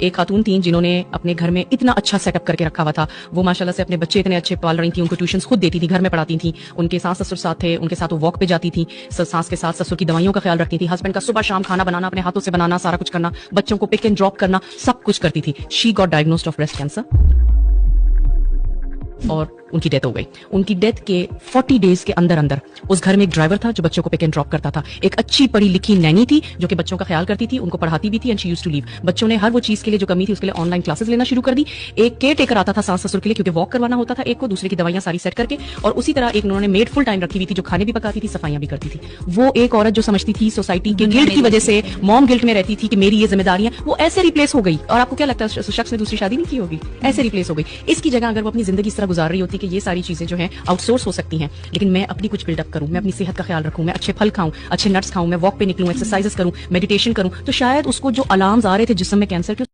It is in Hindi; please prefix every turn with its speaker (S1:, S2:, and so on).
S1: एक खातून थी जिन्होंने अपने घर में इतना अच्छा सेटअप करके रखा हुआ था। वो माशाल्लाह से अपने बच्चे इतने अच्छे पाल रही थी, उनको ट्यूशंस खुद देती थी, घर में पढ़ाती थी। उनके सास ससुर साथ थे, उनके साथ वो वॉक पे जाती थी, सास के साथ ससुर की दवाइयों का ख्याल रखती थी, हस्बैंड का सुबह शाम खाना बनाना अपने हाथों से बनाना, सारा कुछ करना, बच्चों को पिक एंड ड्रॉप करना, सब कुछ करती थी। She got diagnosed of breast cancer और उनकी डेथ हो गई। उनकी डेथ के 40 डेज के अंदर अंदर उस घर में एक ड्राइवर था जो बच्चों को पिक एंड ड्रॉप करता था, एक अच्छी पढ़ी लिखी नैनी थी जो कि बच्चों का ख्याल करती थी, उनको पढ़ाती भी थी, and she used to leave. बच्चों ने हर वो चीज के लिए जो कमी थी उसके लिए ऑनलाइन क्लासेस लेना शुरू कर दी। एक केयर टेकर आता था सास ससुर के लिए क्योंकि वॉक करवाना होता था एक को, दूसरे की दवाइयां सारी सेट करके, और उसी तरह एक उन्होंने मेड फुल टाइम रखी हुई थी जो खाने भी पकाती थी, सफाइयां भी करती थी। वो एक औरत जो समझती थी सोसाइटी के गिल्ट की वजह से, मॉम गिल्ट में रहती थी कि मेरी ये जिम्मेदारियां, वो ऐसे रिप्लेस हो गई। और आपको क्या लगता है उस शख्स ने दूसरी शादी नहीं की होगी? ऐसे रिप्लेस हो गई। इसकी जगह अगर वो अपनी जिंदगी इस तरह गुजार रही होती कि ये सारी चीजें जो है आउटसोर्स हो सकती हैं, लेकिन मैं अपनी कुछ बिल्डअप करूं, मैं अपनी सेहत का ख्याल रखूं, मैं अच्छे फल खाऊं, अच्छे नट्स खाऊं, मैं वॉक पे निकलूं, एक्सरसाइजेस करूं, मेडिटेशन करूं, तो शायद उसको जो अलार्म्स आ रहे थे जिस्म में कैंसर के